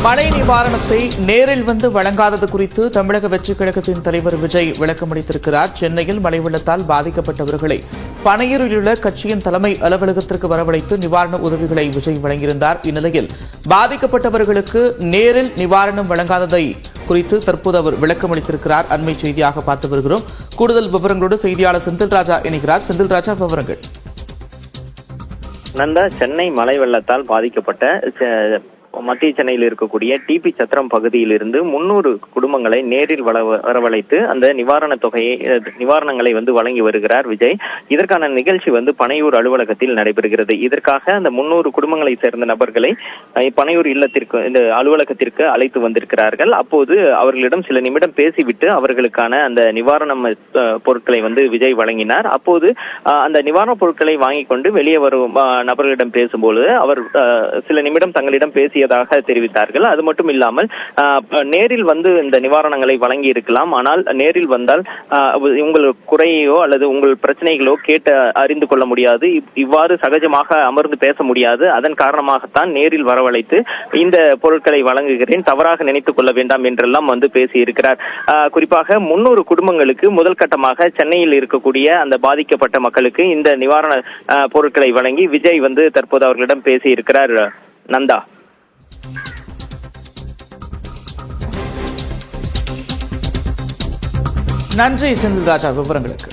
மழை நிவாரணத்தை நேரில் வந்து வழங்காதது குறித்து தமிழக வெற்றிக் கழகத்தின் தலைவர் விஜய் விளக்கமளித்திருக்கிறார். சென்னையில் மழை வெள்ளத்தால் பாதிக்கப்பட்டவர்களை பனையூரில் உள்ள கட்சியின் தலைமை அலுவலகத்திற்கு வரவழைத்து நிவாரண உதவிகளை விஜய் வழங்கியிருந்தார். இந்நிலையில் பாதிக்கப்பட்டவர்களுக்கு நேரில் நிவாரணம் வழங்காததை குறித்து தற்போது அவர் விளக்கமளித்திருக்கிறார். அண்மை செய்தியாக பார்த்து வருகிறோம். கூடுதல் விவரங்களோடு செய்தியாளர் செந்தில்ராஜா இணைகிறார். செந்தில்ராஜா, விவரங்கள். நந்தா, சென்னை மழை வெள்ளத்தால் பாதிக்கப்பட்ட மத்திய சென்னையில் இருக்கக்கூடிய டிபி சத்திரம் பகுதியிலிருந்து 300 குடும்பங்களை நேரில் வரவழைத்து அந்த நிவாரணங்களை வழங்கி வருகிறார் விஜய். இதற்கான நிகழ்ச்சி பனையூர் அலுவலகத்தில் நடைபெறுகிறது. இதற்காக அந்த 300 குடும்பங்களை சேர்ந்த நபர்களை பனையூர் இல்லத்திற்கு இந்த அலுவலகத்திற்கு அழைத்து வந்திருக்கிறார்கள். அப்போது அவர்களிடம் சில நிமிடம் பேசிவிட்டு அவர்களுக்கான அந்த நிவாரண பொருட்களை விஜய் வழங்கினார். அப்போது அந்த நிவாரணப் பொருட்களை வாங்கிக் கொண்டு வெளியே வரும் நபர்களிடம் பேசும்போது அவர் சில நிமிடம் தங்களிடம் பேசிய தெரிவித்தார்கள். அது மட்டும் இல்லாமல் நேரில் இந்த நிவாரணங்களை வழங்கி இருக்கலாம். ஆனால் நேரில் வந்தால் உங்கள் குறையோ அல்லது உங்கள் பிரச்சனைகளோ கேட்டு அறிந்து கொள்ள முடியாது. இவ்வாறு சகஜமாக அமர்ந்து பேச முடியாது. அதன் காரணமாகத்தான் நேரில் வரவழைத்து இந்த பொருட்களை வழங்குகிறேன், தவறாக நினைத்துக் கொள்ள வேண்டாம் என்றெல்லாம் பேசியிருக்கிறார். குறிப்பாக 300 குடும்பங்களுக்கு முதல் கட்டமாக சென்னையில் இருக்கக்கூடிய அந்த பாதிக்கப்பட்ட மக்களுக்கு இந்த நிவாரண பொருட்களை வழங்கி விஜய் தற்போது அவர்களிடம் பேசியிருக்கிறார். நந்தா, நன்றி செந்தில்ராஜா விவரங்களுக்கு.